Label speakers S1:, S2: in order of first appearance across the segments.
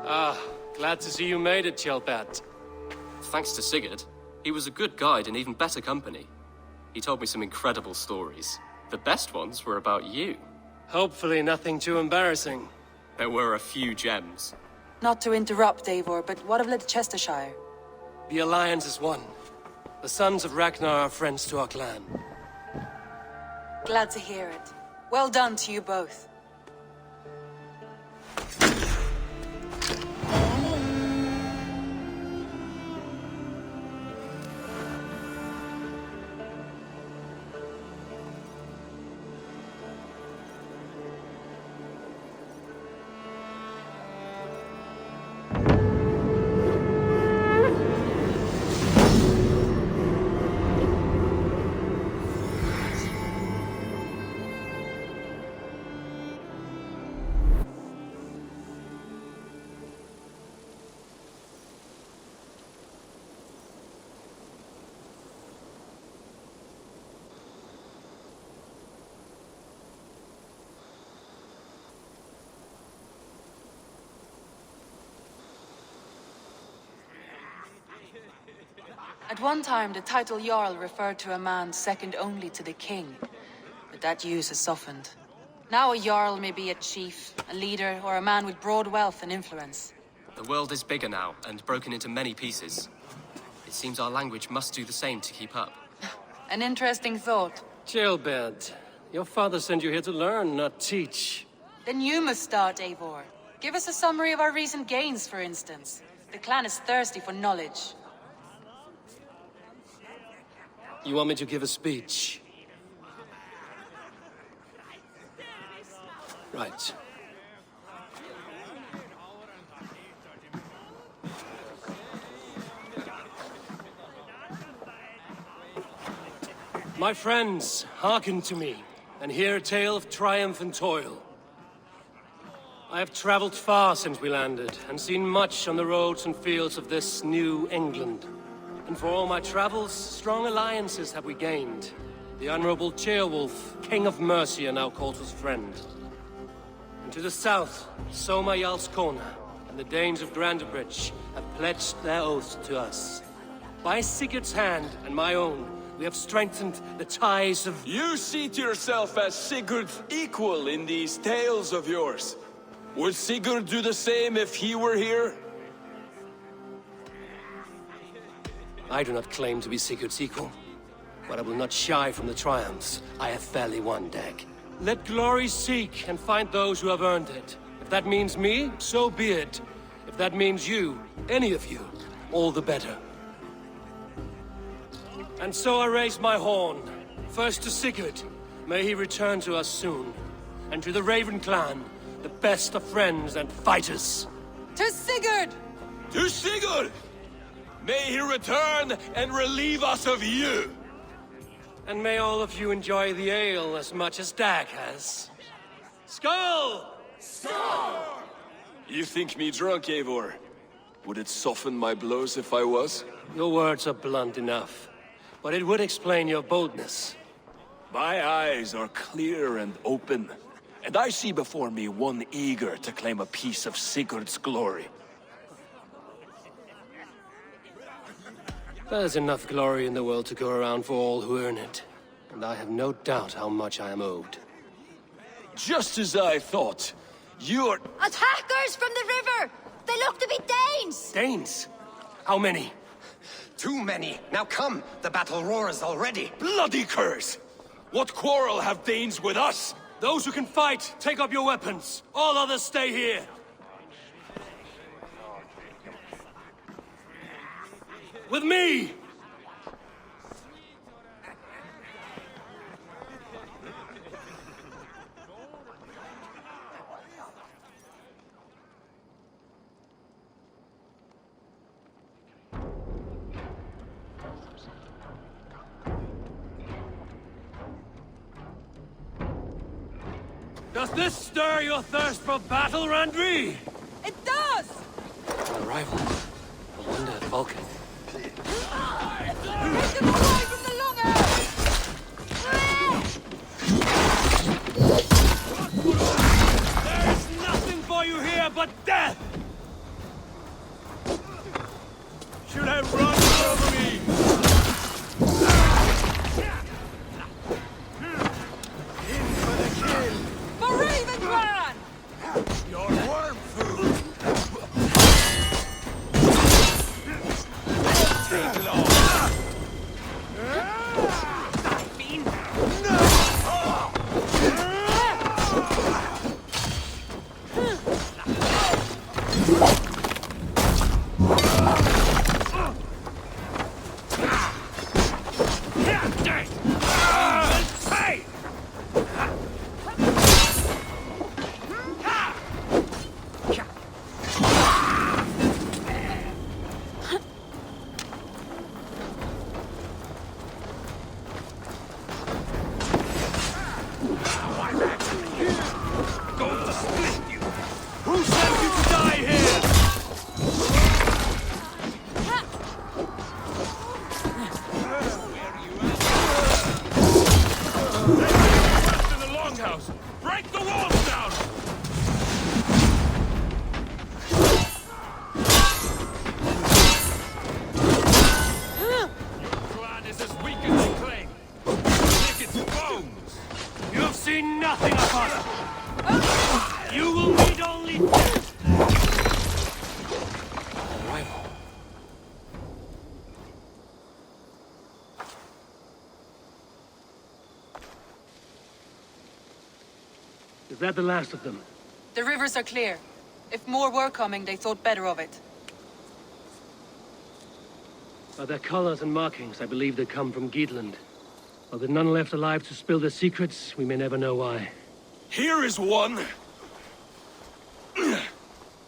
S1: Ah, glad to see you made it, Chelpat.
S2: Thanks to Sigurd. He was a good guide and even better company. He told me some incredible stories. The best ones were about you.
S1: Hopefully nothing too embarrassing.
S2: There were a few gems.
S3: Not to interrupt, Eivor, but what of Leicestershire?
S1: The Alliance is one. The sons of Ragnar are friends to our clan.
S3: Glad to hear it. Well done to you both. At one time, the title Jarl referred to a man second only to the king, but that use has softened. Now a Jarl may be a chief, a leader, or a man with broad wealth and influence.
S2: The world is bigger now, and broken into many pieces. It seems our language must do the same to keep up.
S3: An interesting thought.
S1: Chelpat, your father sent you here to learn, not teach.
S3: Then you must start, Eivor. Give us a summary of our recent gains, for instance. The clan is thirsty for knowledge.
S1: You want me to give a speech? Right. My friends, hearken to me, and hear a tale of triumph and toil. I have traveled far since we landed, and seen much on the roads and fields of this new England. And for all my travels, strong alliances have we gained. The Honorable Ceolwulf, King of Mercia, now calls us friend. And to the south, Soma Jarlskona, and the Danes of Grandebridge have pledged their oaths to us. By Sigurd's hand and my own, we have strengthened the ties of...
S4: You seat yourself as Sigurd's equal in these tales of yours. Would Sigurd do the same if he were here?
S1: I do not claim to be Sigurd's equal, but I will not shy from the triumphs I have fairly won, Dag. Let glory seek and find those who have earned it. If that means me, so be it. If that means you, any of you, all the better. And so I raise my horn. First to Sigurd, may he return to us soon. And to the Raven clan, the best of friends and fighters.
S3: To Sigurd!
S4: To Sigurd! May he return and relieve us of you!
S1: And may all of you enjoy the ale as much as Dag has. Skull!
S4: Skull! You think me drunk, Eivor? Would it soften my blows if I was?
S1: Your words are blunt enough, but it would explain your boldness.
S4: My eyes are clear and open, and I see before me one eager to claim a piece of Sigurd's glory.
S1: There's enough glory in the world to go around for all who earn it, and I have no doubt how much I am owed.
S4: Just as I thought. You're...
S5: Attackers from the river! They look to be Danes!
S1: Danes? How many?
S6: Too many. Now come, the battle roars already.
S4: Bloody curse! What quarrel have Danes with us?
S1: Those who can fight, take up your weapons. All others stay here. With me! Does this stir your thirst for battle, Randri?
S3: It does!
S1: An arrival. I wonder at Vulcan.
S3: Take them away from the
S1: There is nothing for you here but death!
S4: split you! Who sent you to die here? In the longhouse! Break the walls down! Your clan is as weak as they claim. Lick its bones!
S1: You have seen nothing of us! You will meet only death! Arrival. Is that the last of them?
S3: The rivers are clear. If more were coming, they thought better of it.
S1: By their colors and markings, I believe they come from Geatland. Are there none left alive to spill their secrets? We may never know why.
S4: Here is one.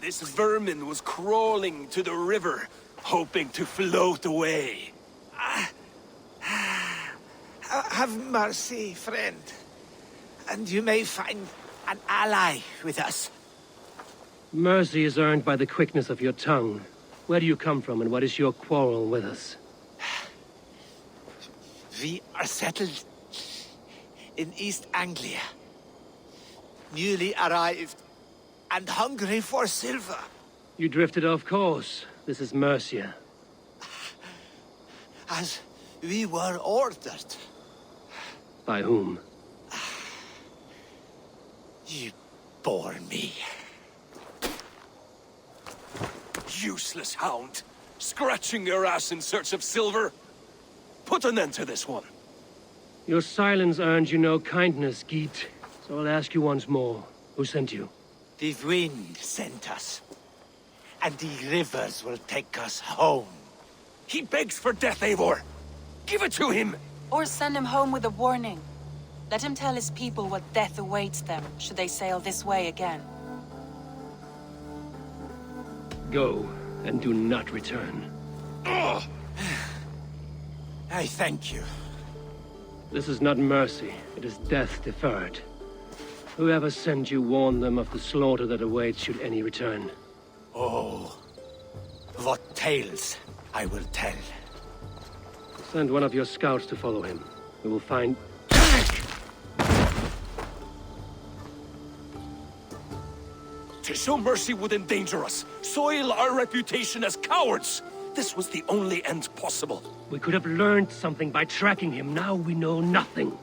S4: This vermin was crawling to the river, hoping to float away.
S7: Have mercy, friend. And you may find an ally with us.
S1: Mercy is earned by the quickness of your tongue. Where do you come from, and what is your quarrel with us?
S7: We are settled in East Anglia. Newly arrived and hungry for silver.
S1: You drifted off course. This is Mercia.
S7: As we were ordered.
S1: By whom?
S7: You bore me.
S4: Useless hound. Scratching your ass in search of silver. Put an end to this one.
S1: Your silence earned you no kindness, Geet. So I'll ask you once more. Who sent you?
S7: The wind sent us. And the rivers will take us home.
S4: He begs for death, Eivor. Give it to him.
S3: Or send him home with a warning. Let him tell his people what death awaits them, should they sail this way again.
S1: Go, and do not return.
S4: Ugh.
S7: I thank you.
S1: This is not mercy, it is death deferred. Whoever sent you warned them of the slaughter that awaits should any return.
S7: Oh, what tales I will tell.
S1: Send one of your scouts to follow him. We will find...
S4: To show mercy would endanger us, soil our reputation as cowards. This was the only end possible.
S1: We could have learned something by tracking him. Now we know nothing.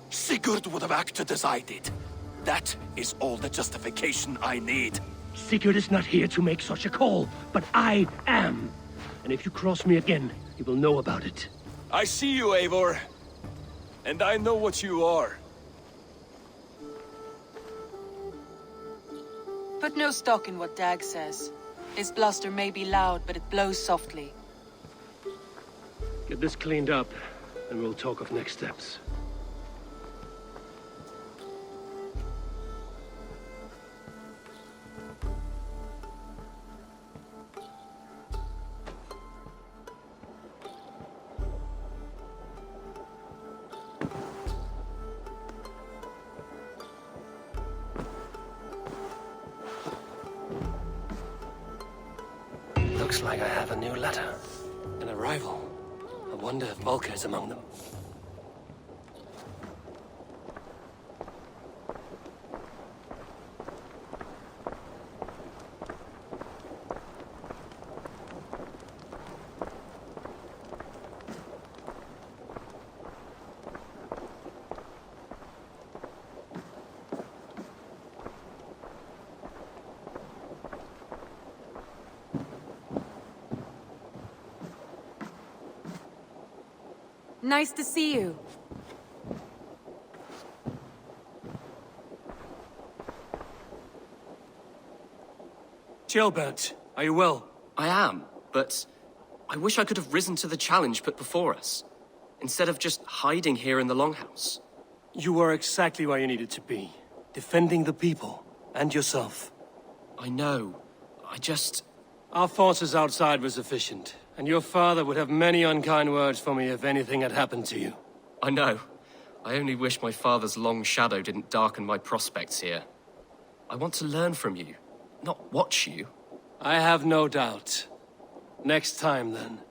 S4: Sigurd would have acted as I did. That is all the justification I need.
S1: Sigurd is not here to make such a call, but I am. And if you cross me again, you will know about it.
S4: I see you, Eivor. And I know what you are.
S3: Put no stock in what Dag says. His bluster may be loud, but it blows softly.
S1: Get this cleaned up, and we'll talk of next steps. Looks like I have a new letter. An arrival. I wonder if Volker is among them.
S3: Nice to see you.
S1: Gilbert, are you well?
S2: I am, but I wish I could have risen to the challenge put before us, instead of just hiding here in the Longhouse.
S1: You were exactly where you needed to be. Defending the people, and yourself.
S2: I know. I just...
S1: Our forces outside were sufficient, and your father would have many unkind words for me if anything had happened to you.
S2: I know. I only wish my father's long shadow didn't darken my prospects here. I want to learn from you, not watch you.
S1: I have no doubt. Next time, then.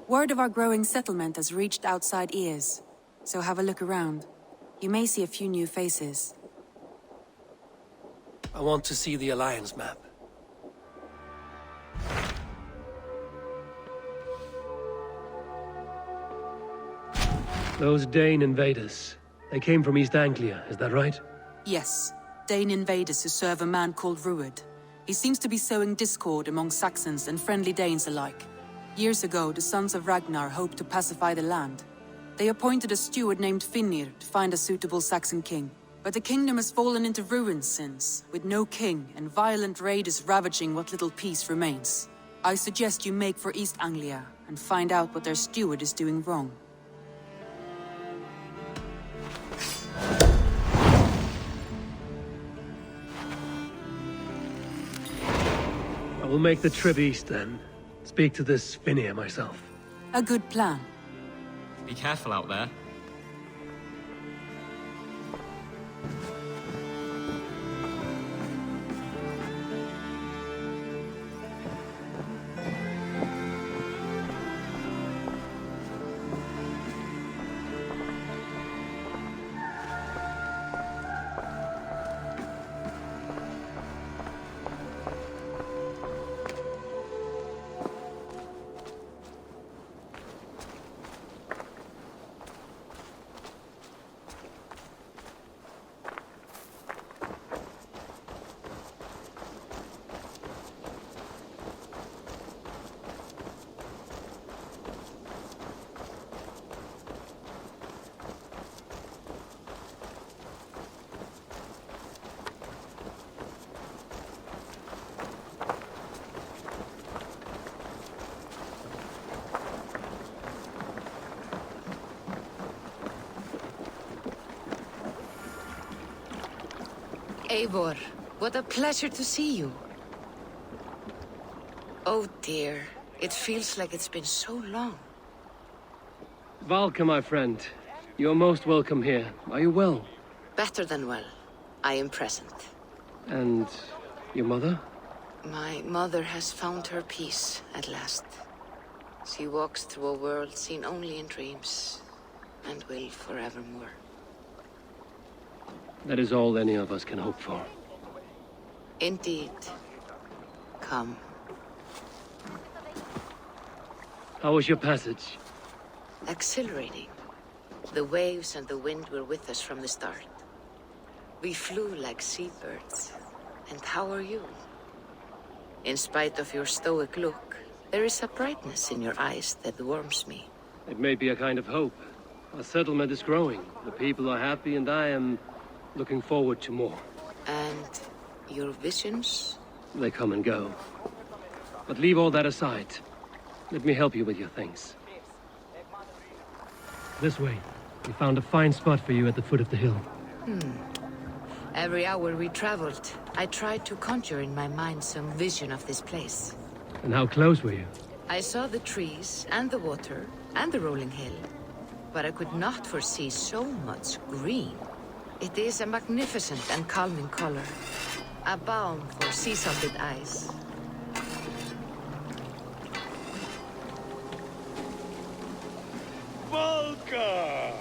S3: Word of our growing settlement has reached outside ears, so have a look around. You may see a few new faces.
S1: I want to see the Alliance map. Those Dane invaders, they came from East Anglia, is that right?
S3: Yes, Dane invaders who serve a man called Rued. He seems to be sowing discord among Saxons and friendly Danes alike. Years ago, the sons of Ragnar hoped to pacify the land. They appointed a steward named Finnir to find a suitable Saxon king. But the kingdom has fallen into ruins since, with no king and violent raiders ravaging what little peace remains. I suggest you make for East Anglia and find out what their steward is doing wrong.
S1: I will make the trip east then. Speak to this Finnir myself.
S3: A good plan.
S8: Be careful out there.
S9: Eivor, what a pleasure to see you. Oh dear, it feels like it's been so long.
S1: Valka, my friend. You're most welcome here. Are you well?
S9: Better than well. I am present.
S1: And your mother?
S9: My mother has found her peace at last. She walks through a world seen only in dreams, and will forevermore.
S1: That is all any of us can hope for.
S9: Indeed. Come.
S1: How was your passage?
S9: Exhilarating. The waves and the wind were with us from the start. We flew like seabirds. And how are you? In spite of your stoic look, there is a brightness in your eyes that warms me.
S1: It may be a kind of hope. Our settlement is growing. The people are happy and I am looking forward to more.
S9: And your visions?
S1: They come and go. But leave all that aside. Let me help you with your things. This way. We found a fine spot for you at the foot of the hill.
S9: Every hour we traveled, I tried to conjure in my mind some vision of this place.
S1: And how close were you?
S9: I saw the trees and the water and the rolling hill, but I could not foresee so much green. It is a magnificent and calming color, a balm for sea-salted eyes.
S4: Valka!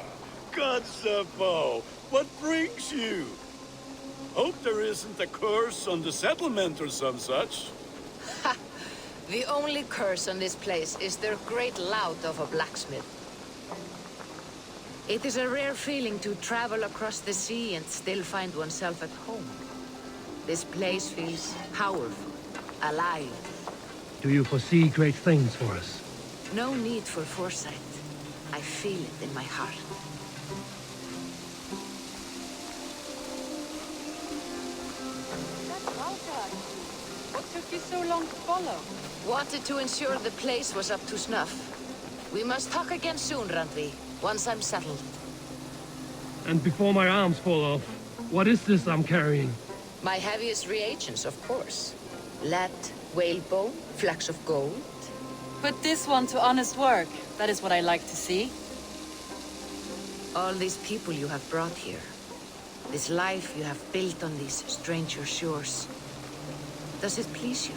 S4: Godsapo! What brings you? Hope there isn't a curse on the settlement or some such.
S9: Ha! The only curse on this place is their great lout of a blacksmith. It is a rare feeling to travel across the sea and still find oneself at home. This place feels powerful, alive.
S1: Do you foresee great things for us?
S9: No need for foresight. I feel it in my heart.
S3: What took you so long to follow?
S9: Wanted to ensure the place was up to snuff. We must talk again soon, Randvi, once I'm settled.
S1: And before my arms fall off, what is this I'm carrying?
S9: My heaviest reagents, of course. Lead, whalebone, flecks of gold.
S3: Put this one to honest work. That is what I like to see.
S9: All these people you have brought here. This life you have built on these stranger shores. Does it please you?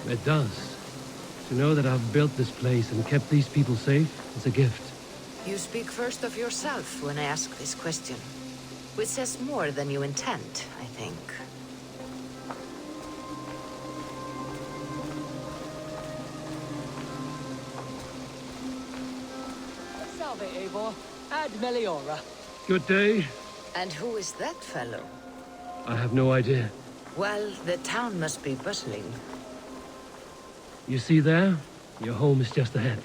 S1: It does. To know that I've built this place and kept these people safe is a gift.
S9: You speak first of yourself when I ask this question. Which says more than you intend, I think.
S10: Salve, Eivor. Ad Meliora.
S1: Good day.
S9: And who is that fellow?
S1: I have no idea.
S9: Well, the town must be bustling.
S1: You see there? Your home is just ahead.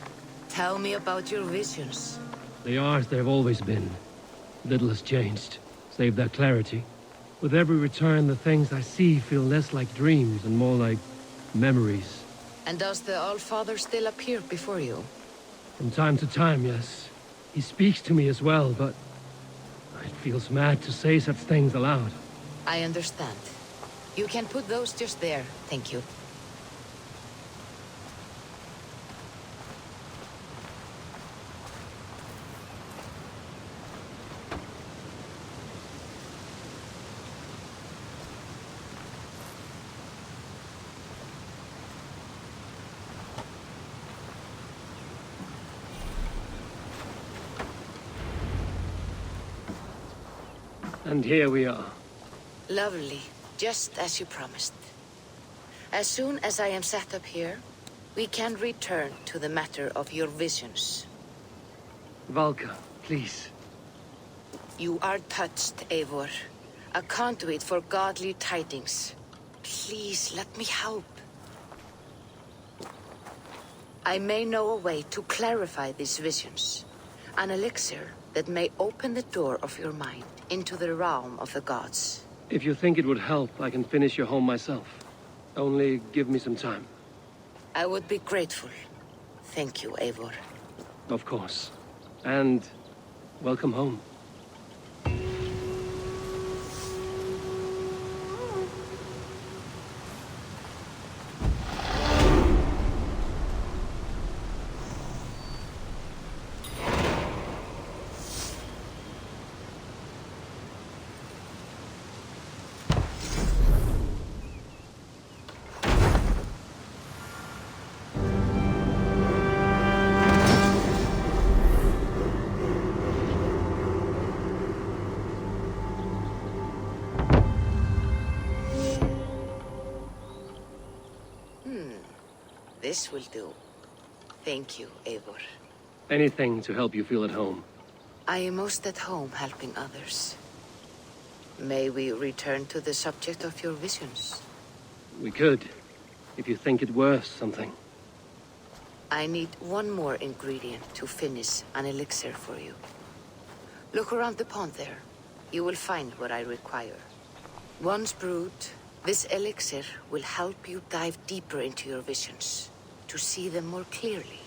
S9: Tell me about your visions.
S1: They are as they've always been. Little has changed, save that clarity. With every return, the things I see feel less like dreams and more like memories.
S9: And does the Allfather still appear before you?
S1: From time to time, yes. He speaks to me as well, but it feels mad to say such things aloud.
S9: I understand. You can put those just there, thank you.
S1: And here we are.
S9: Lovely, just as you promised. As soon as I am set up here, we can return to the matter of your visions.
S1: Valka, please.
S9: You are touched, Eivor. A conduit for godly tidings. Please, let me help. I may know a way to clarify these visions. An elixir that may open the door of your mind into the realm of the gods.
S1: If you think it would help, I can finish your home myself. Only give me some time.
S9: I would be grateful. Thank you, Eivor.
S1: Of course. And welcome home.
S9: This will do. Thank you, Eivor.
S1: Anything to help you feel at home.
S9: I am most at home helping others. May we return to the subject of your visions?
S1: We could, if you think it worth something.
S9: I need one more ingredient to finish an elixir for you. Look around the pond there. You will find what I require. Once brewed, this elixir will help you dive deeper into your visions, to see them more clearly.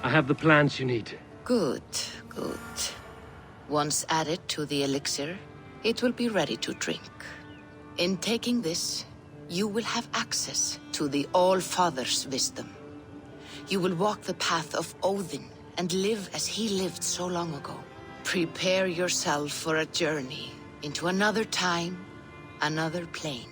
S1: I have the plants you need.
S9: Good, good. Once added to the elixir, it will be ready to drink. In taking this, you will have access to the All-Father's wisdom. You will walk the path of Odin and live as he lived so long ago. Prepare yourself for a journey into another time, another plane.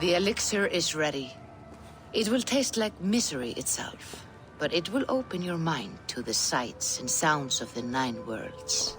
S9: The elixir is ready. It will taste like misery itself, but it will open your mind to the sights and sounds of the 9 worlds.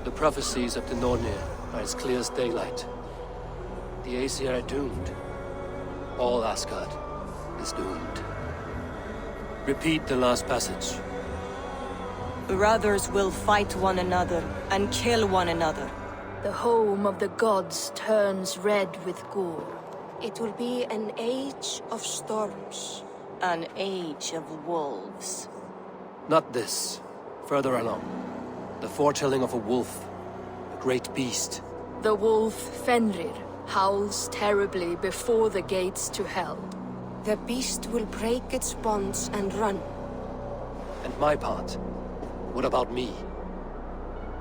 S1: The prophecies of the Nornir are as clear as daylight. The Aesir are doomed. All Asgard is doomed. Repeat the last passage.
S11: Brothers will fight one another and kill one another.
S5: The home of the gods turns red with gore.
S11: It will be an age of storms. An age of wolves.
S1: Not this. Further along. The foretelling of a wolf. A great beast.
S5: The wolf Fenrir howls terribly before the gates to hell.
S11: The beast will break its bonds and run.
S1: And my part? What about me?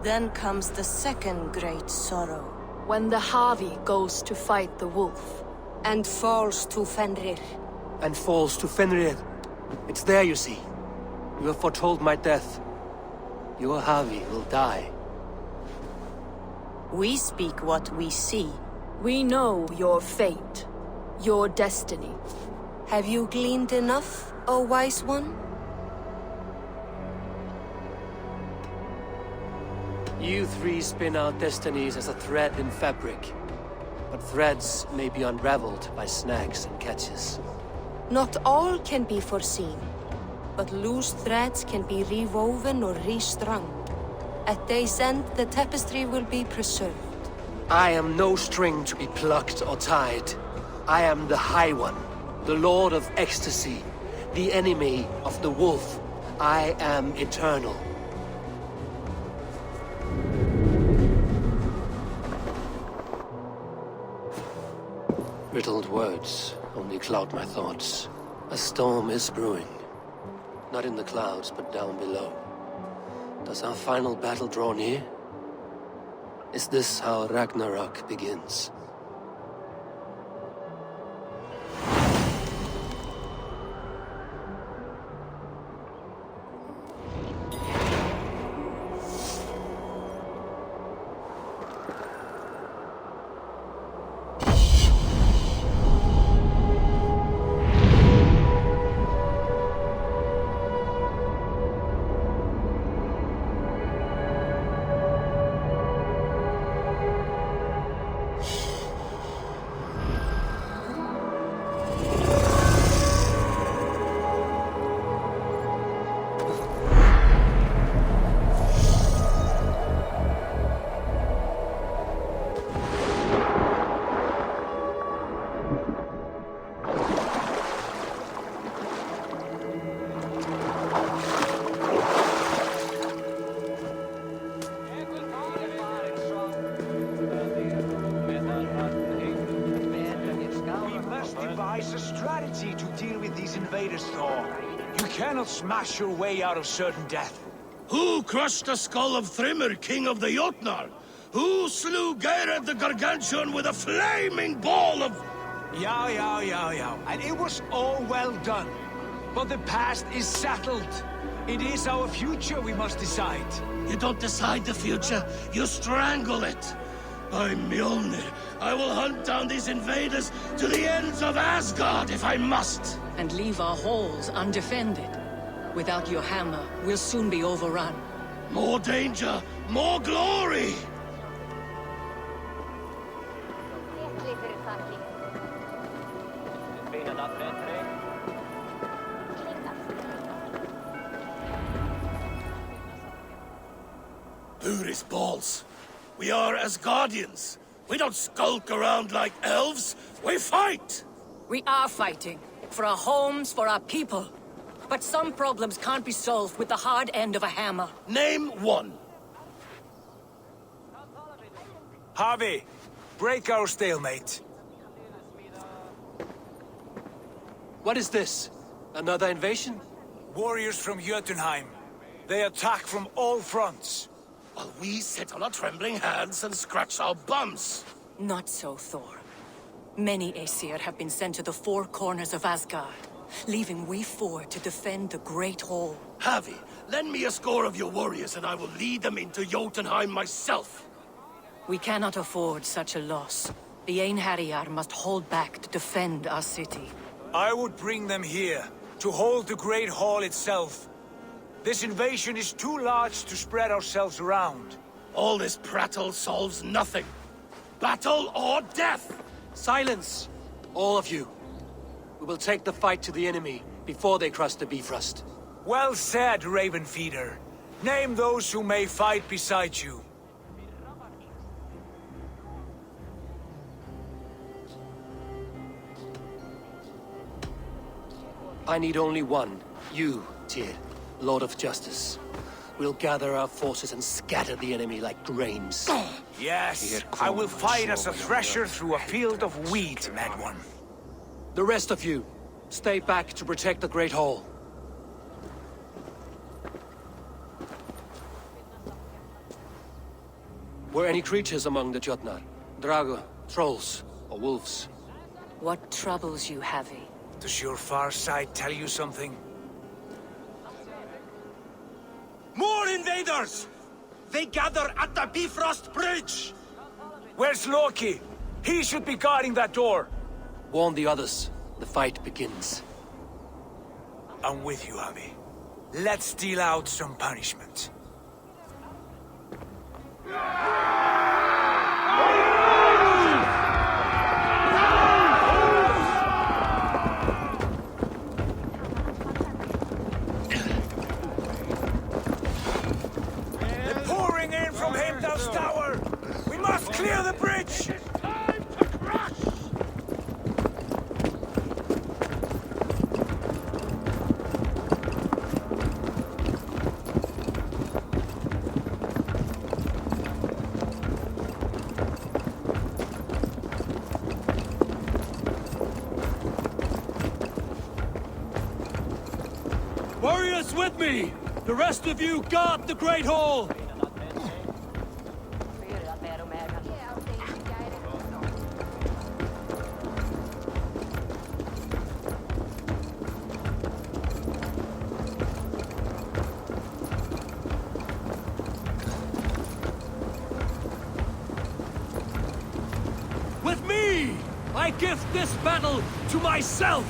S11: Then comes the second great sorrow.
S5: When the Havi goes to fight the wolf.
S11: And falls to Fenrir.
S1: And falls to Fenrir. It's there, you see. You have foretold my death. Your Havi will die.
S11: We speak what we see.
S5: We know your fate. Your destiny.
S11: Have you gleaned enough, O wise one?
S1: You three spin our destinies as a thread in fabric. But threads may be unraveled by snags and catches.
S11: Not all can be foreseen. But loose threads can be rewoven or restrung. At day's end, the tapestry will be preserved.
S1: I am no string to be plucked or tied. I am the High One, the Lord of Ecstasy, the enemy of the wolf. I am eternal. Riddled words only cloud my thoughts. A storm is brewing. Not in the clouds, but down below. Does our final battle draw near? Is this how Ragnarok begins?
S7: Smash your way out of certain death.
S4: Who crushed the skull of Thrimr, king of the Jotnar? Who slew Geirad the Gargantuan with a flaming ball of...
S7: Yeah. And it was all well done. But the past is settled. It is our future we must decide.
S4: You don't decide the future, you strangle it. I'm Mjolnir. I will hunt down these invaders to the ends of Asgard if I must.
S10: And leave our halls undefended. Without your hammer, we'll soon be overrun.
S4: More danger, more glory! Buris balls. We are Asgardians. We don't skulk around like elves. We fight!
S10: We are fighting. For our homes, for our people. But some problems can't be solved with the hard end of a hammer.
S4: Name one.
S7: Harvey, break our stalemate.
S1: What is this? Another invasion?
S7: Warriors from Jotunheim. They attack from all fronts.
S4: While we sit on our trembling hands and scratch our bums.
S10: Not so, Thor. Many Aesir have been sent to the four corners of Asgard, leaving we four to defend the Great Hall.
S4: Harvey, lend me a score of your warriors and I will lead them into Jotunheim myself.
S10: We cannot afford such a loss. The Einherjar must hold back to defend our city.
S7: I would bring them here, to hold the Great Hall itself. This invasion is too large to spread ourselves around.
S4: All this prattle solves nothing. Battle or death!
S1: Silence! All of you. We will take the fight to the enemy before they cross the Bifrost.
S7: Well said, Ravenfeeder. Name those who may fight beside you.
S1: I need only one. You, Tyr, Lord of Justice. We'll gather our forces and scatter the enemy like grains.
S7: Yes, I will fight as a thresher through a field of wheat, mad one.
S1: The rest of you, stay back to protect the Great Hall. Were any creatures among the Jotnar? Drago, trolls, or wolves?
S10: What troubles you, Havi?
S7: Does your far side tell you something?
S6: More invaders! They gather at the Bifrost Bridge!
S7: Where's Loki? He should be guarding that door.
S1: Warn the others. The fight begins.
S7: I'm with you, Havi. Let's deal out some punishment. They're pouring in from Heimdall's tower! We must clear the bridge!
S4: Time to crush!
S1: Warriors with me!
S6: The rest of you guard the Great Hall! With me! I gift this battle to myself!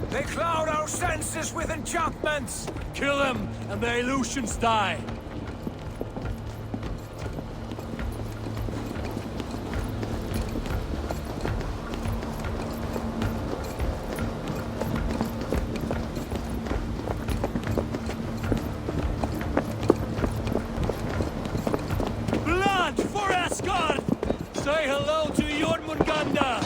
S6: They cloud our senses with enchantments! Kill them, and their illusions die! Blood for Asgard! Say hello to Jormungandr!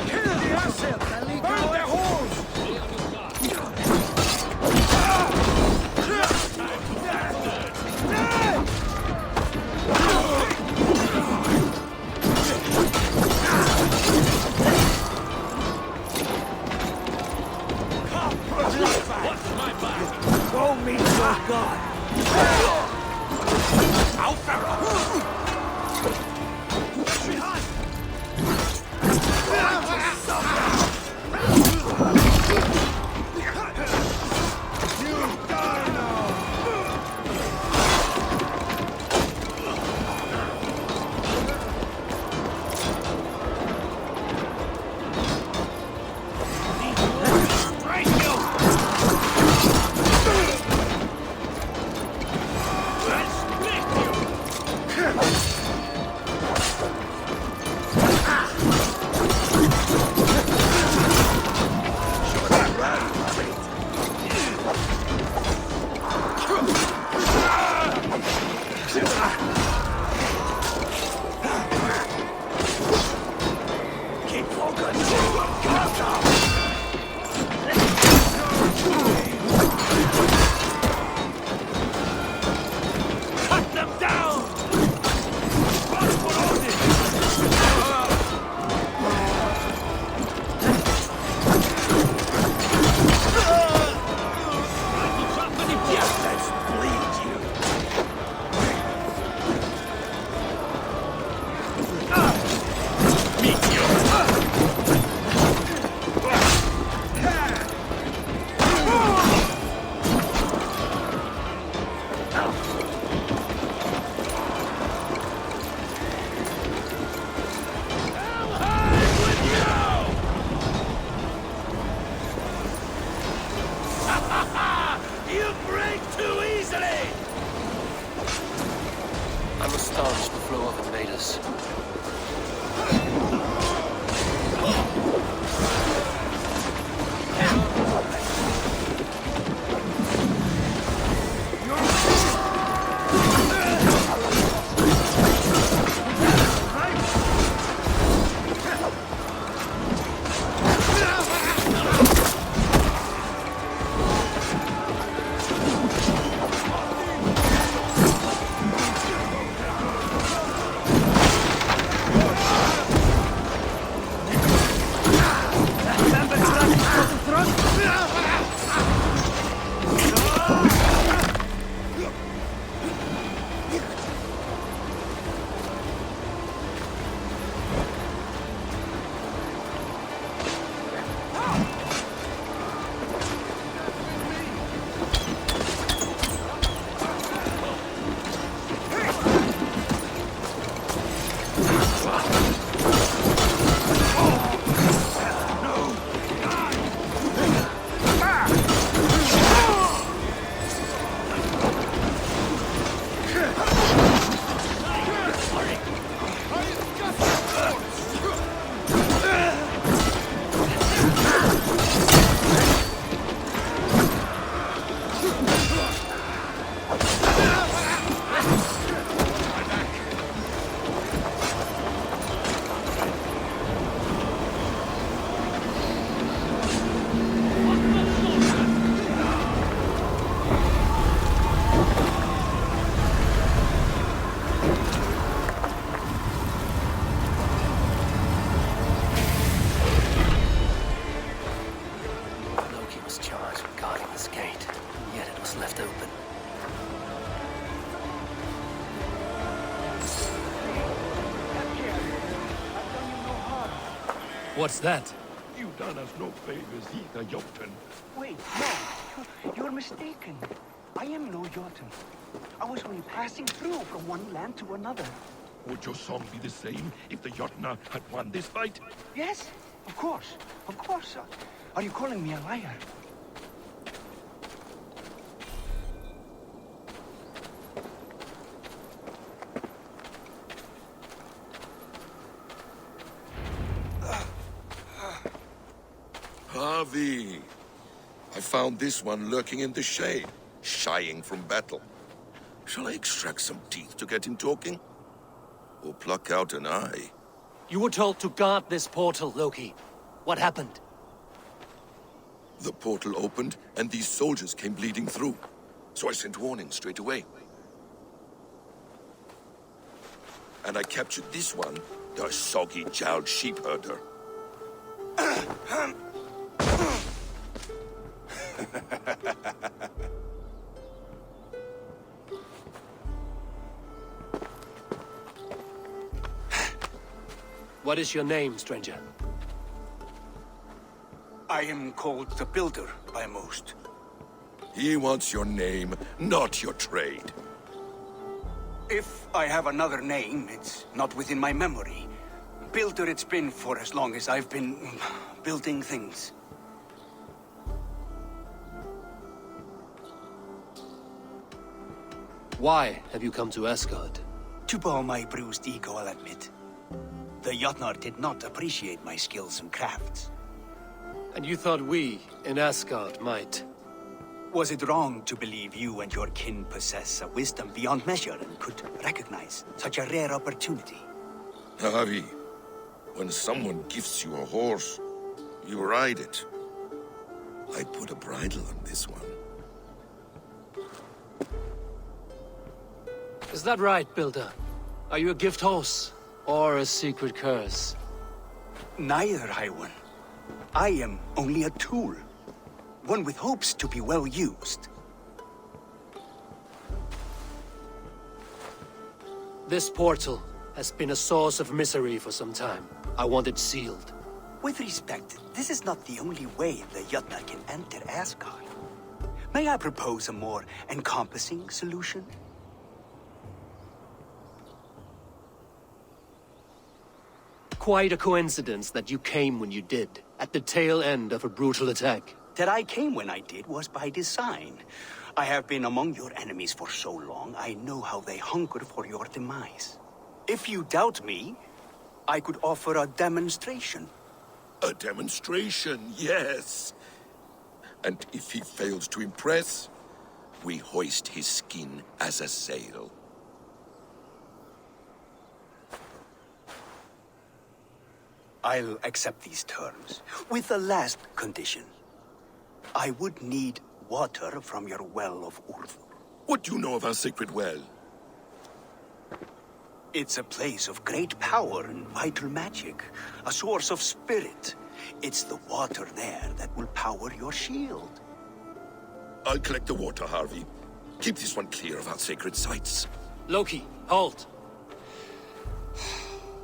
S6: Kill the asset! Burn their holes!
S1: What's that?
S12: You done us no favors either, Jotun.
S13: Wait, no. You're mistaken. I am no Jotun. I was only passing through from one land to another.
S12: Would your song be the same if the Jotnar had won this fight?
S13: Yes, of course. Of course. Are you calling me a liar?
S12: Harvey! I found this one lurking in the shade, shying from battle. Shall I extract some teeth to get him talking? Or pluck out an eye?
S1: You were told to guard this portal, Loki. What happened?
S12: The portal opened, and these soldiers came bleeding through. So I sent warning straight away. And I captured this one, the soggy-jowled sheep herder.
S1: What is your name, stranger?
S13: I am called the Builder by most.
S12: He wants your name, not your trade.
S13: If I have another name, it's not within my memory. Builder it's been for as long as I've been building things.
S1: Why have you come to Asgard?
S13: To bow my bruised ego, I'll admit. The Jotnar did not appreciate my skills and crafts.
S1: And you thought we, in Asgard, might?
S13: Was it wrong to believe you and your kin possess a wisdom beyond measure and could recognize such a rare opportunity?
S12: Harvey, when someone gifts you a horse, you ride it. I put a bridle on this one.
S1: Is that right, Builder? Are you a gift horse? Or a secret curse?
S13: Neither, High One. I am only a tool. One with hopes to be well used.
S1: This portal has been a source of misery for some time. I want it sealed.
S13: With respect, this is not the only way the Jotnar can enter Asgard. May I propose a more encompassing solution?
S1: Quite a coincidence that you came when you did, at the tail end of a brutal attack.
S13: That I came when I did was by design. I have been among your enemies for so long, I know how they hunger for your demise. If you doubt me, I could offer a demonstration.
S12: A demonstration, yes. And if he fails to impress, we hoist his skin as a sail.
S13: I'll accept these terms, with the last condition. I would need water from your well of Urthur.
S12: What do you know of our sacred well?
S13: It's a place of great power and vital magic, a source of spirit. It's the water there that will power your shield.
S12: I'll collect the water, Harvey. Keep this one clear of our sacred sites.
S1: Loki, halt.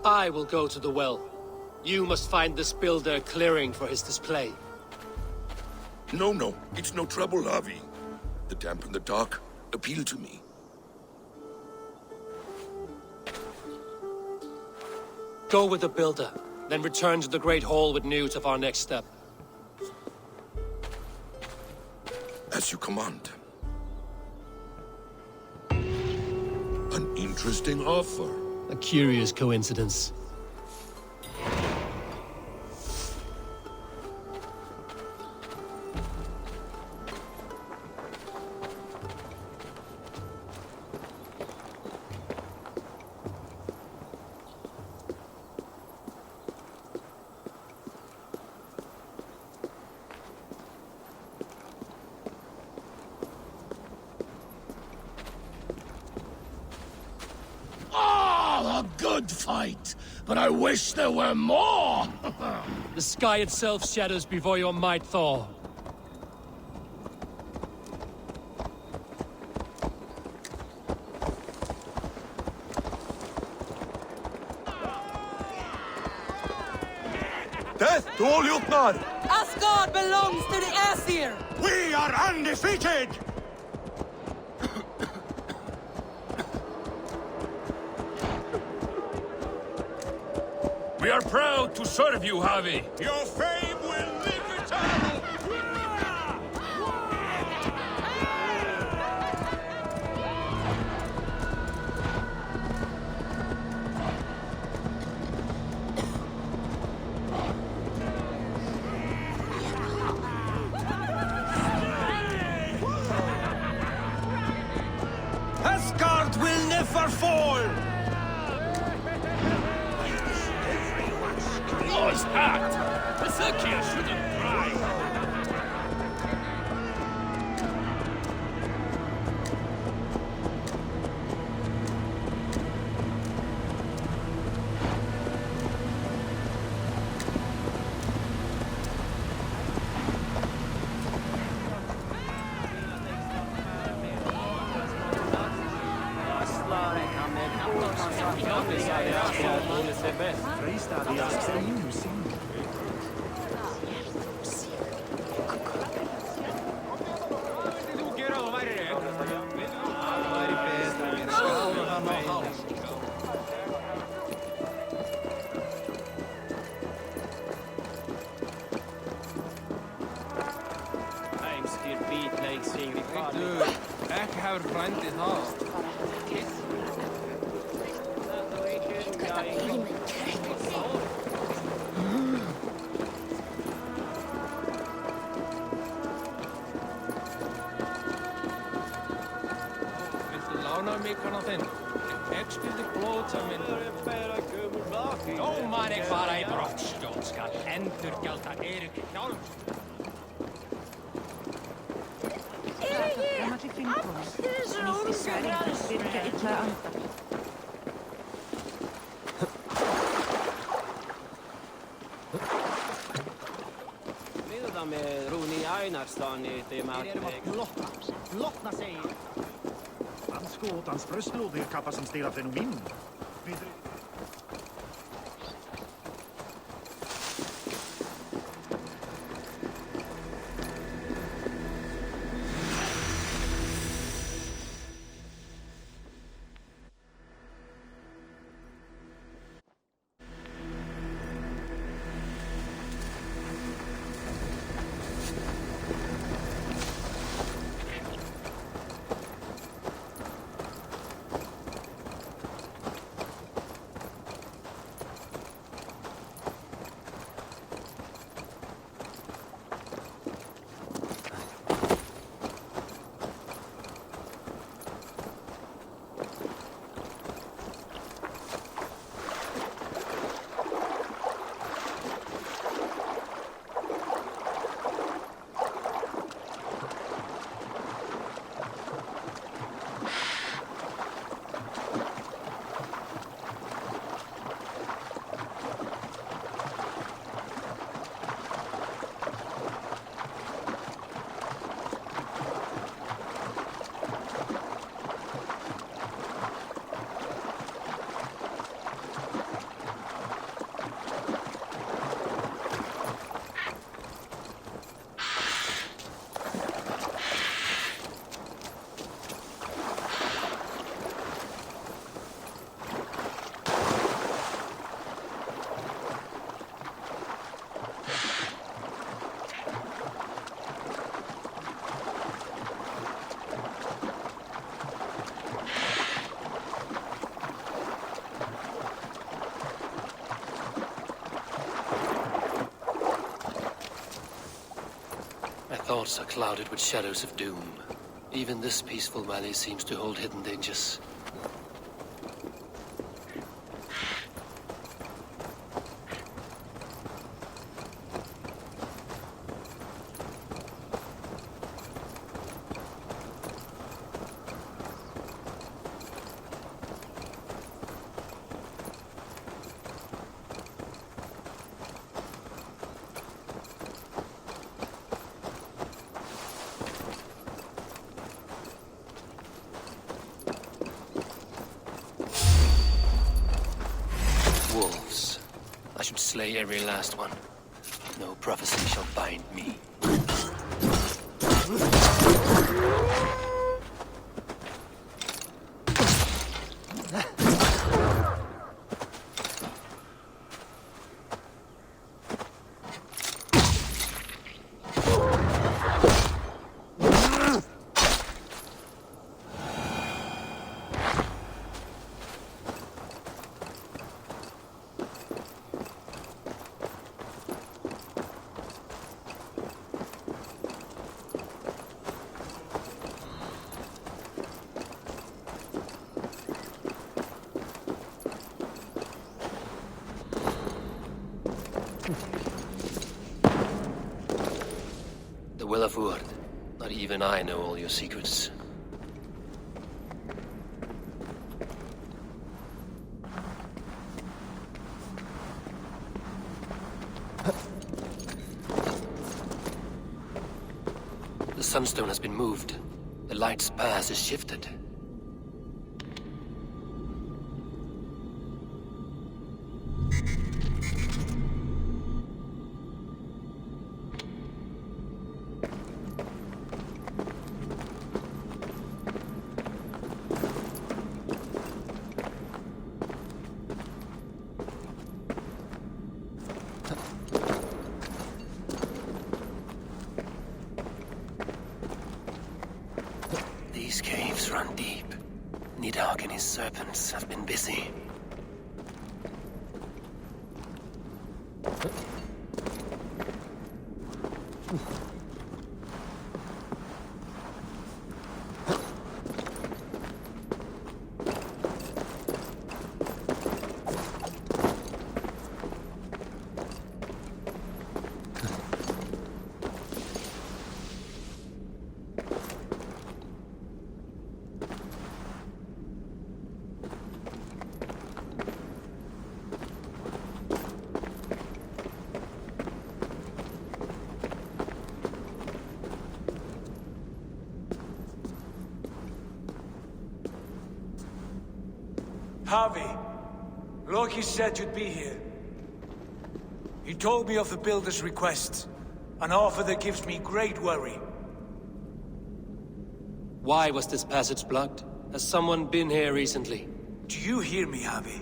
S1: I will go to the well. You must find this builder clearing for his display.
S12: No, it's no trouble, Harvey. The damp and the dark appeal to me.
S1: Go with the builder, then return to the Great Hall with news of our next step.
S12: As you command. An interesting offer.
S1: A curious coincidence.
S14: A good fight, but I wish there were more!
S1: The sky itself shatters before your might, Thor.
S6: To all Jotnar!
S10: Asgard belongs to the Aesir!
S6: We are undefeated!
S14: We are proud to serve you, Havi.
S6: Your fame will live eternal! Asgard will never fall!
S14: What's that? The Serkia shouldn't cry.
S15: Ekki hefur frændið það. Viltu lána mig kannan þinn? Tekstuði blóta minn. Dómari fara í brottstjórn skal endurgjalda Eiríki Hjálm.
S16: Miðað með Rúni Einarsdani þeim að
S17: Blotna säger. Han skåtans fröstlådor kappa som stirrar fenomen.
S1: Thoughts are clouded with shadows of doom. Even this peaceful valley seems to hold hidden dangers. Wolves. I should slay every last one. no prophecy shall bind me. The Will of Word. Not even I know all your secrets. The Sunstone has been moved. The light's path is shifted. These caves run deep. Nidhogg and his serpents have been busy.
S7: Harvey, Loki said you'd be here. He told me of the Builder's request, an offer that gives me great worry.
S1: Why was this passage blocked? Has someone been here recently?
S7: Do you hear me, Harvey?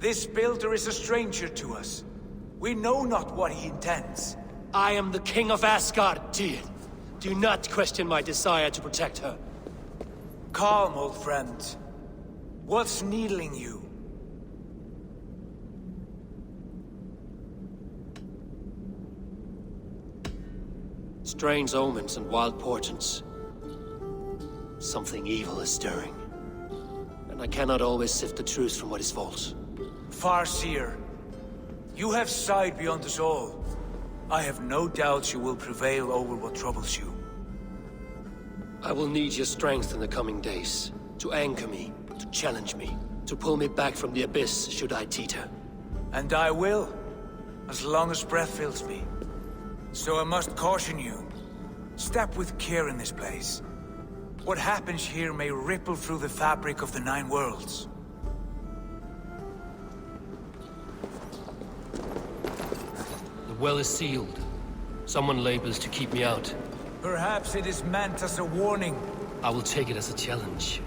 S7: This Builder is a stranger to us. We know not what he intends.
S1: I am the King of Asgard, Tyr. Do not question my desire to protect her.
S7: Calm, old friend. What's needling you?
S1: Strange omens and wild portents. Something evil is stirring. And I cannot always sift the truth from what is false.
S7: Farseer, you have sight beyond us all. I have no doubts you will prevail over what troubles you.
S1: I will need your strength in the coming days. To anchor me, to challenge me, to pull me back from the abyss should I teeter.
S7: And I will, as long as breath fills me. So I must caution you. Step with care in this place. What happens here may ripple through the fabric of the Nine Worlds.
S1: The well is sealed. Someone labors to keep me out.
S7: Perhaps it is meant as a warning.
S1: I will take it as a challenge.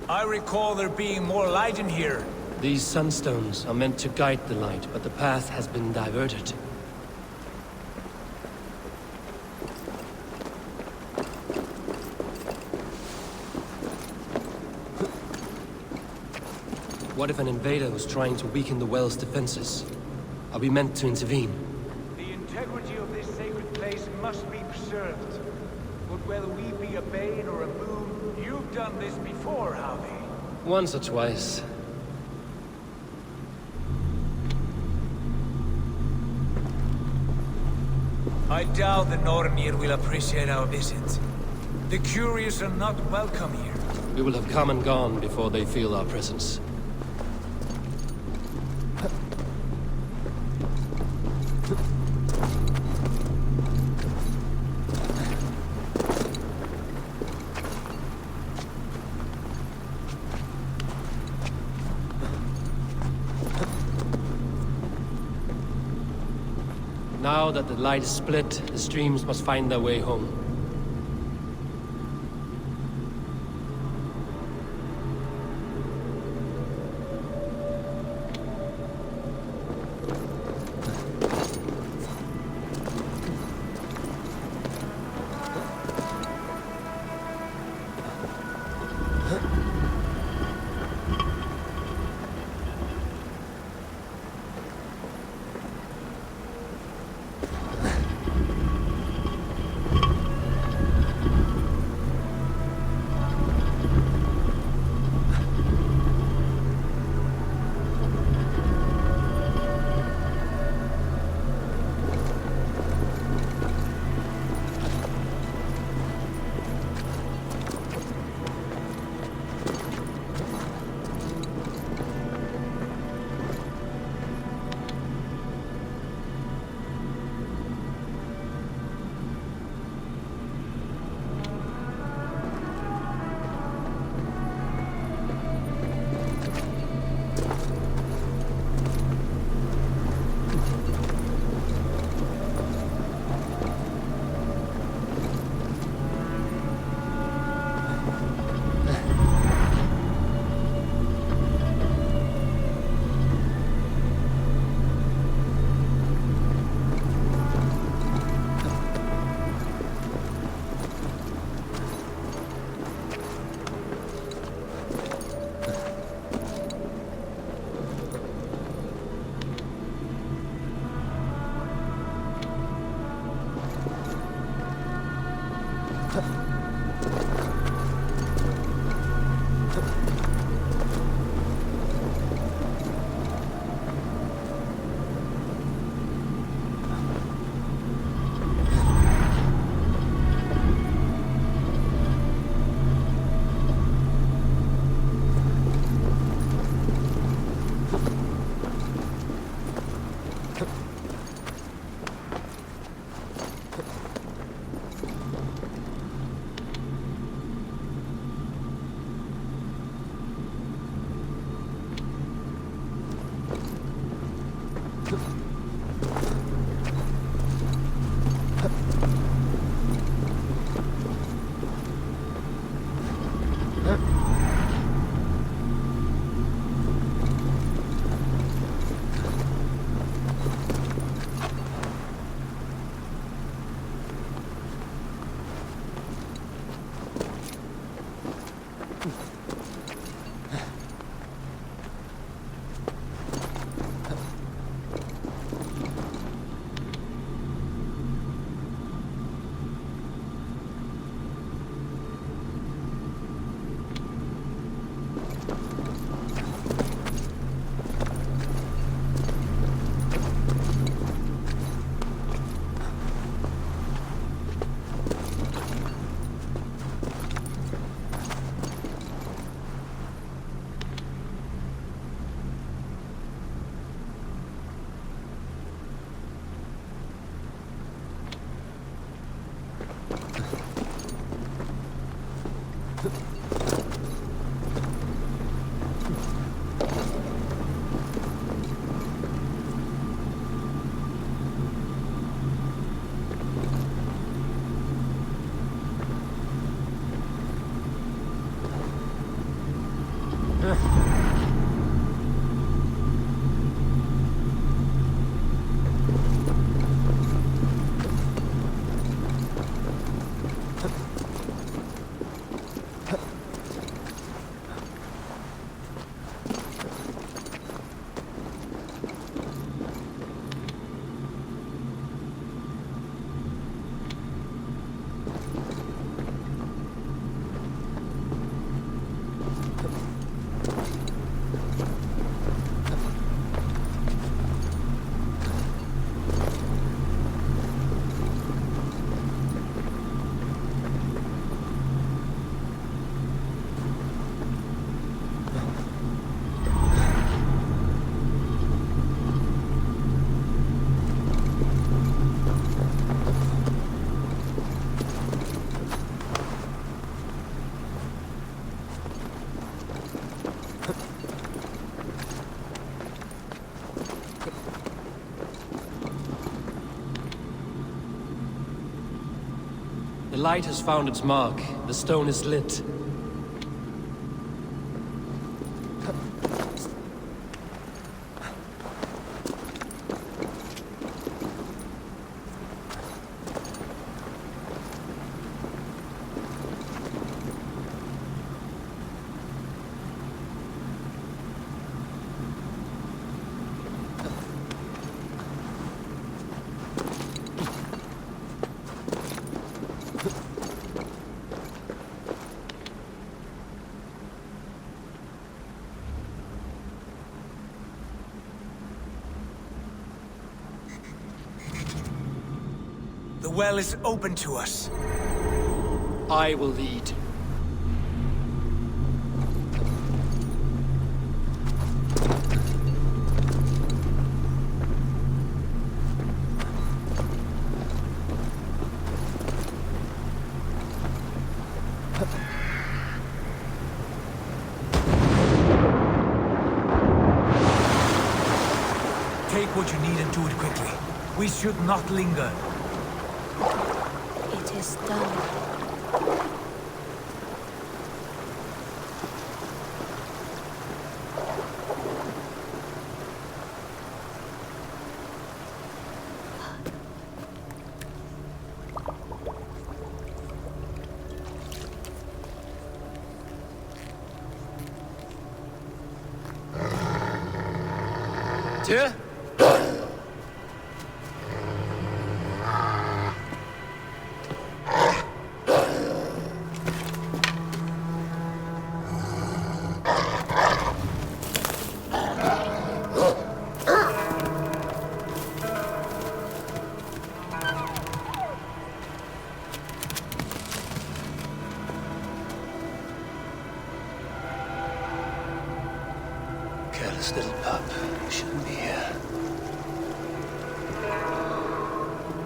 S7: I recall there being more light in here.
S1: These sunstones are meant to guide the light, but the path has been diverted. What if an invader was trying to weaken the well's defenses? Are we meant to intervene?
S7: The integrity of this sacred place must be preserved. But whether we be a bane or a boon, you've done this before, Harvey.
S1: Once or twice.
S7: I doubt the Nornir will appreciate our visit. The curious are not welcome here.
S1: We will have come and gone before they feel our presence. Now that the light is split, the streams must find their way home. light has found its mark. The stone is lit.
S7: The well is open to us.
S1: I will lead.
S7: Take what you need and do it quickly. We should not linger.
S11: It is done.
S1: Tyr? Careless little pup. You shouldn't be here.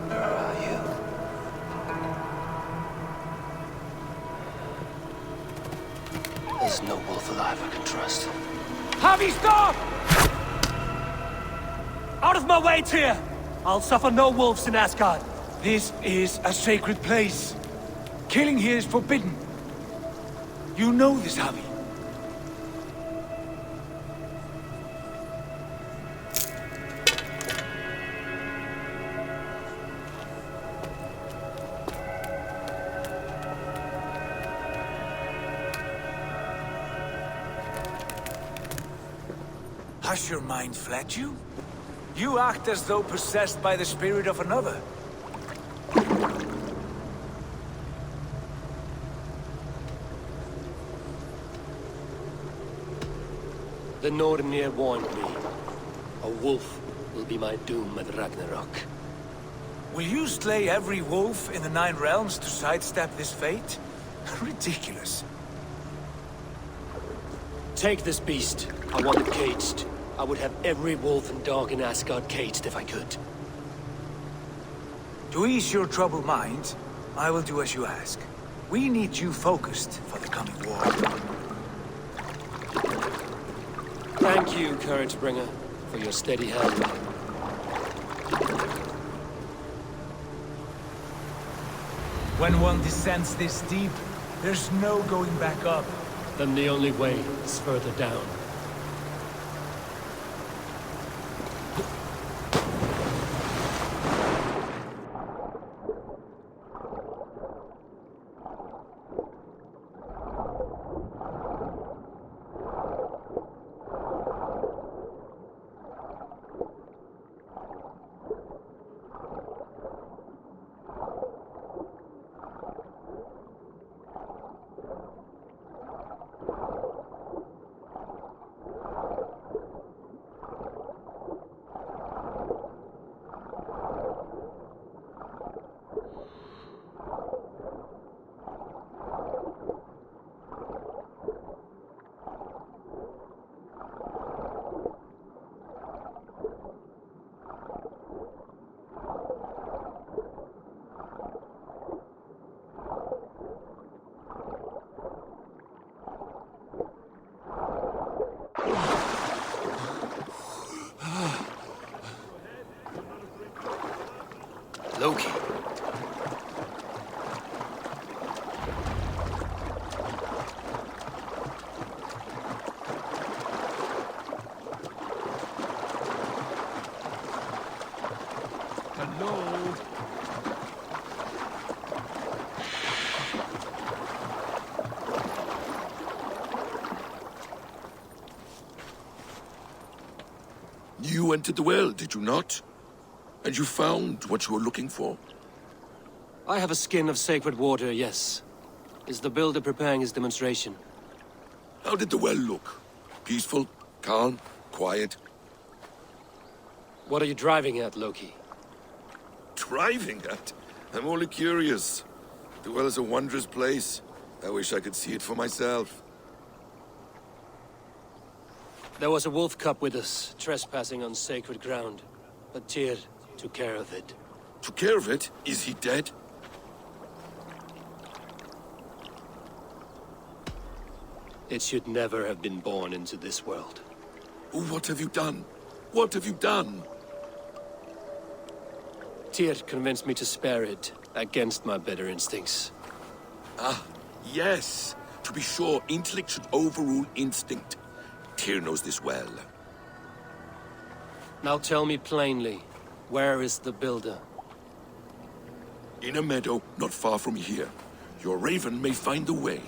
S1: Where are you? There's no wolf alive I can trust.
S6: Harvey, stop! Out of my way, Tyr! I'll suffer no wolves in Asgard.
S7: This is a sacred place. Killing here is forbidden. You know this, Javi. Has your mind fled you? You act as though possessed by the spirit of another.
S1: The Nornir warned me. A wolf will be my doom at Ragnarok.
S7: Will you slay every wolf in the 9 realms to sidestep this fate? Ridiculous.
S1: Take this beast. I want it caged. I would have every wolf and dog in Asgard caged if I could.
S7: To ease your troubled mind, I will do as you ask. We need you focused for the coming war.
S1: Thank you, Couragebringer, for your steady hand.
S7: When one descends this deep, there's no going back up.
S1: Then the only way is further down. Loki.
S15: load.
S12: You entered the well, did you not? And you found what you were looking for?
S1: I have a skin of sacred water, yes. Is the builder preparing his demonstration?
S12: How did the well look? Peaceful? Calm? Quiet?
S1: What are you driving at, Loki?
S12: Driving at? I'm only curious. The well is a wondrous place. I wish I could see it for myself.
S1: There was a wolf cub with us, trespassing on sacred ground. But Tyr took care of it.
S12: Took care of it? Is he dead?
S1: It should never have been born into this world.
S12: What have you done? What have you done?
S1: Tyr convinced me to spare it, against my better instincts.
S12: Ah, yes. To be sure, intellect should overrule instinct. Tyr knows this well.
S1: Now tell me plainly, where is the builder?
S12: In a meadow, not far from here. Your raven may find the way.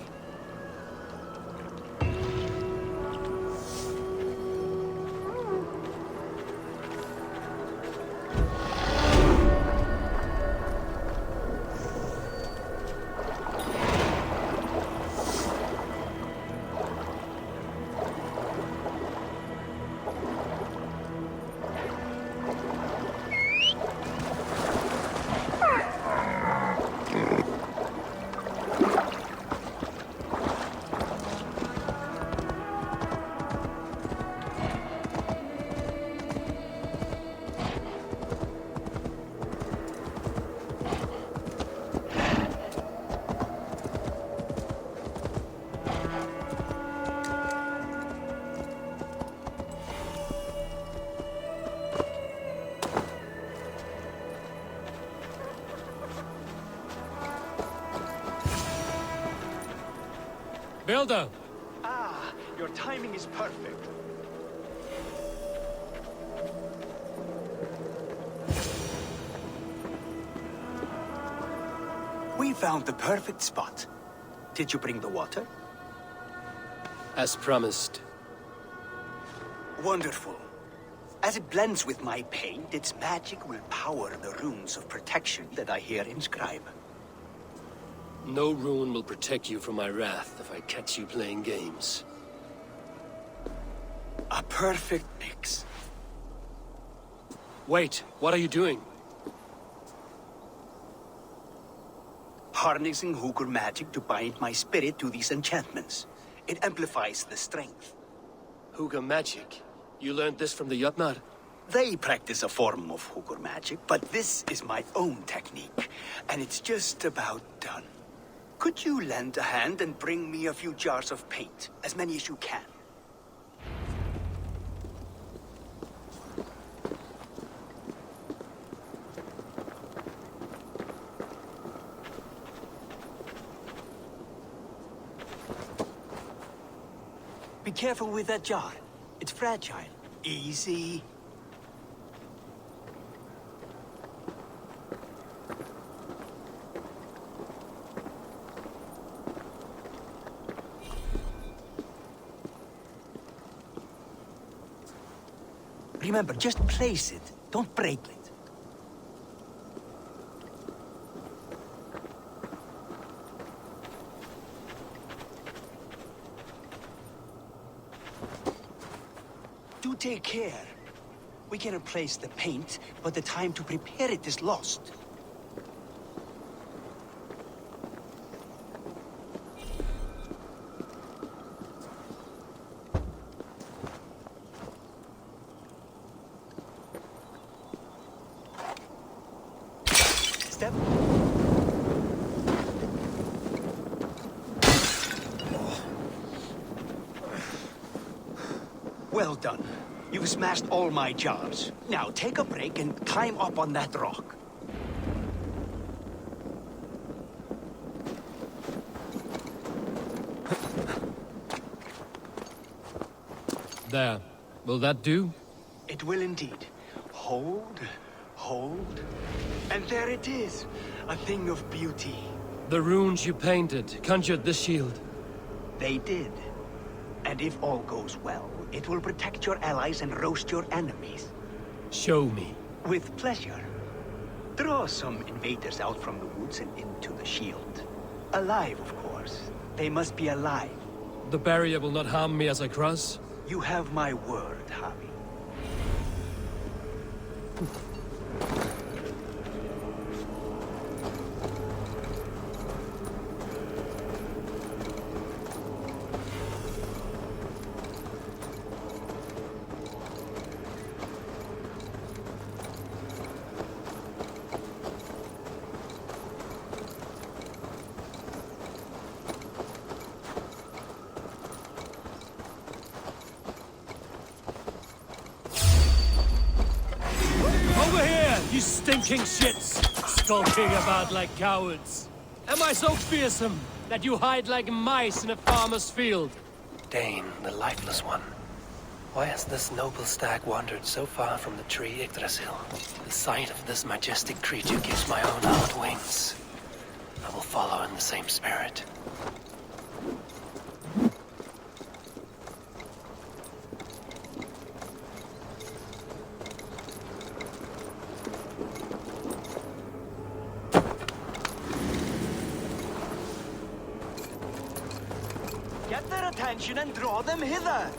S1: Builder!
S13: Ah, your timing is perfect. We found the perfect spot. Did you bring the water?
S1: As promised.
S13: Wonderful. As it blends with my paint, its magic will power the runes of protection that I hear inscribe.
S1: No rune will protect you from my wrath if I catch you playing games.
S13: A perfect mix.
S1: Wait, what are you doing?
S13: Harnessing Hooker magic to bind my spirit to these enchantments. It amplifies the strength.
S1: Hooker magic? You learned this from the Jotnar?
S13: They practice a form of Hooker magic, but this is my own technique, and it's just about done. Could you lend a hand and bring me a few jars of paint? As many as you can. Be careful with that jar. It's fragile. Easy. Remember, just place it. Don't break it. Do take care. We can replace the paint, but the time to prepare it is lost. Step. Well done. You've smashed all my jars. Now take a break and climb up on that rock.
S1: There. Will that do?
S13: It will indeed. Hold, Hold. And there it is. A thing of beauty.
S1: The runes you painted conjured the shield.
S13: They did. And if all goes well, it will protect your allies and roast your enemies.
S1: Show me.
S13: With pleasure. Draw some invaders out from the woods and into the shield. Alive, of course. They must be alive.
S1: The barrier will not harm me as I cross?
S13: You have my word, Harry.
S1: You stinking shits! Skulking about like cowards! Am I so fearsome that you hide like mice in a farmer's field?
S18: Dane, the lifeless one. Why has this noble stag wandered so far from the tree Yggdrasil? The sight of this majestic creature gives my own heart wings. I will follow in the same spirit.
S6: Get their attention and draw them hither.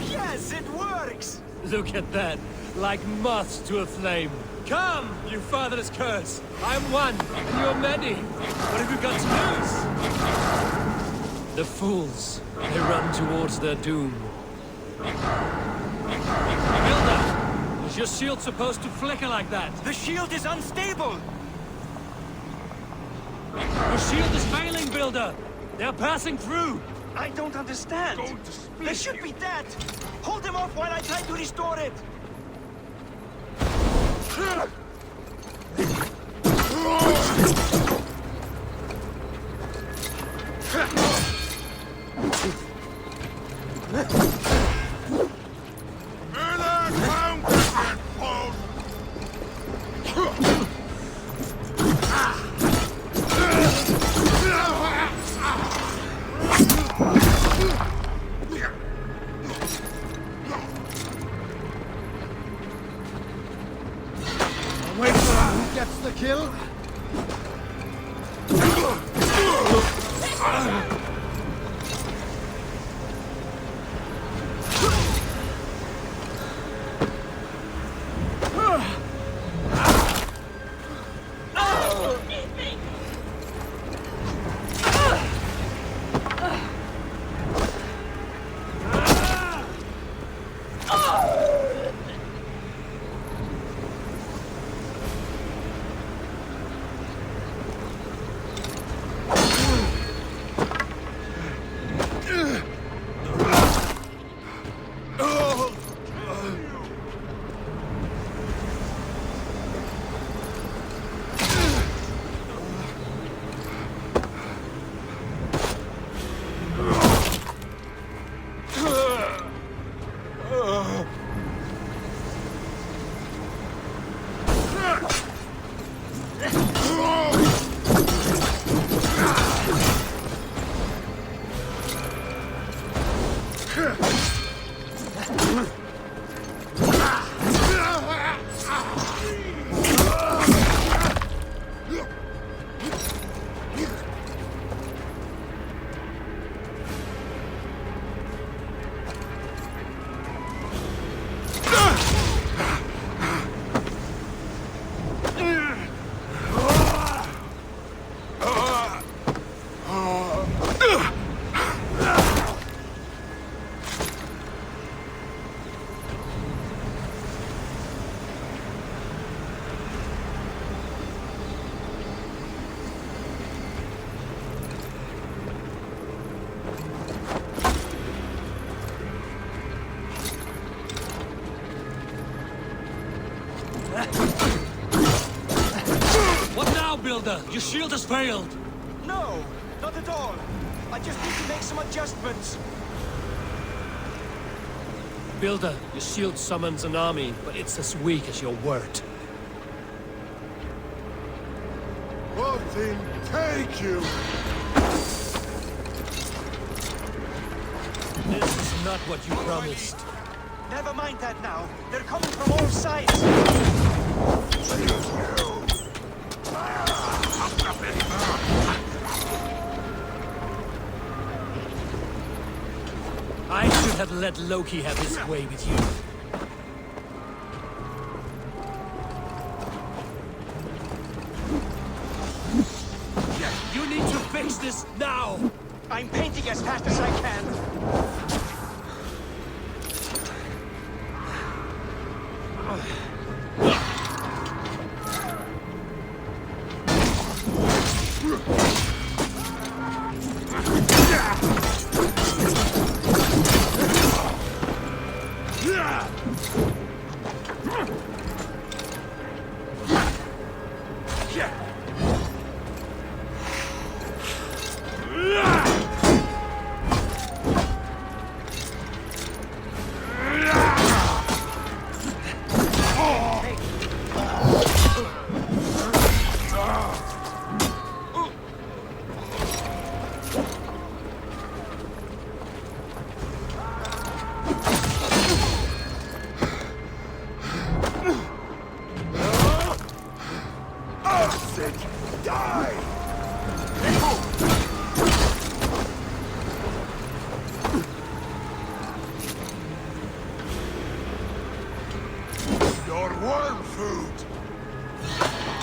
S6: Yes, it works.
S1: Look at that, like moths to a flame. Come, you fatherless curse! I'm one, and you're many. What have you got to lose? The fools, they run towards their doom. Builder, is your shield supposed to flicker like that?
S6: The shield is unstable.
S1: Your shield is failing, Builder. They're passing through.
S6: I don't understand. They should be dead. Hold them off while I try to restore it.
S14: Wait for who gets the kill?
S1: What now, Builder? Your shield has failed!
S6: No, not at all. I just need to make some adjustments.
S1: Builder, your shield summons an army, but it's as weak as your word.
S14: Nothing take you!
S1: This is not what you promised.
S6: Never mind that now. They're coming from all sides.
S1: I should have let Loki have his way with you. You need to fix this now!
S6: I'm painting as fast as I can.
S14: Your worm food!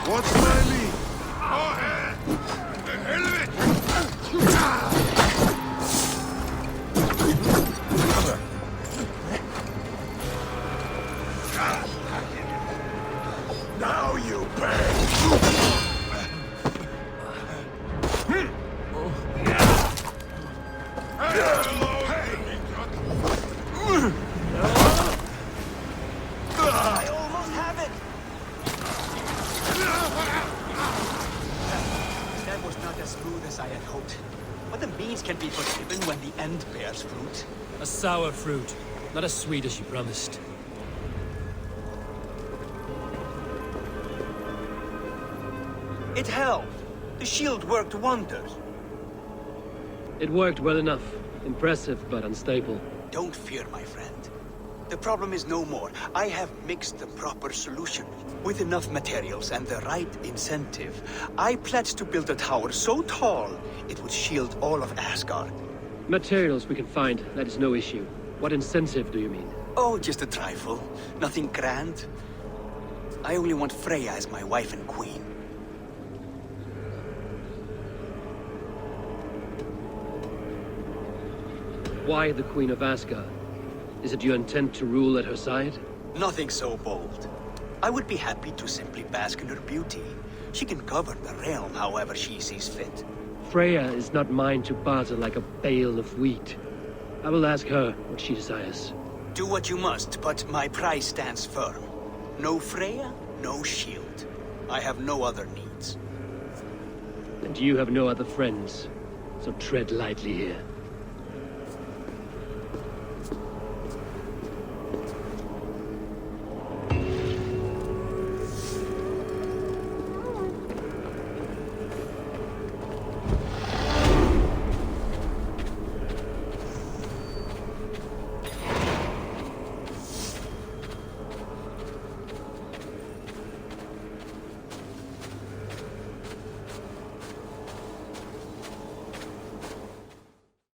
S14: What's my lead? The hell of it! Now you pay!
S6: I almost have it. That was not as smooth as I had hoped. But the means can be forgiven when the end bears fruit.
S1: A sour fruit, not as sweet as you promised.
S6: It helped. The shield worked wonders.
S1: It worked well enough. Impressive, but unstable.
S6: Don't fear, my friend. The problem is no more. I have mixed the proper solution. With enough materials and the right incentive, I pledge to build a tower so tall, it would shield all of Asgard.
S1: Materials we can find, that is no issue. What incentive do you mean?
S6: Oh, just a trifle. Nothing grand. I only want Freya as my wife and queen.
S1: Why the Queen of Asgard? Is it your intent to rule at her side?
S6: Nothing so bold. I would be happy to simply bask in her beauty. She can govern the realm however she sees fit.
S1: Freya is not mine to barter like a bale of wheat. I will ask her what she desires.
S6: Do what you must, but my price stands firm. No Freya, no shield. I have no other needs.
S1: And you have no other friends, so tread lightly here.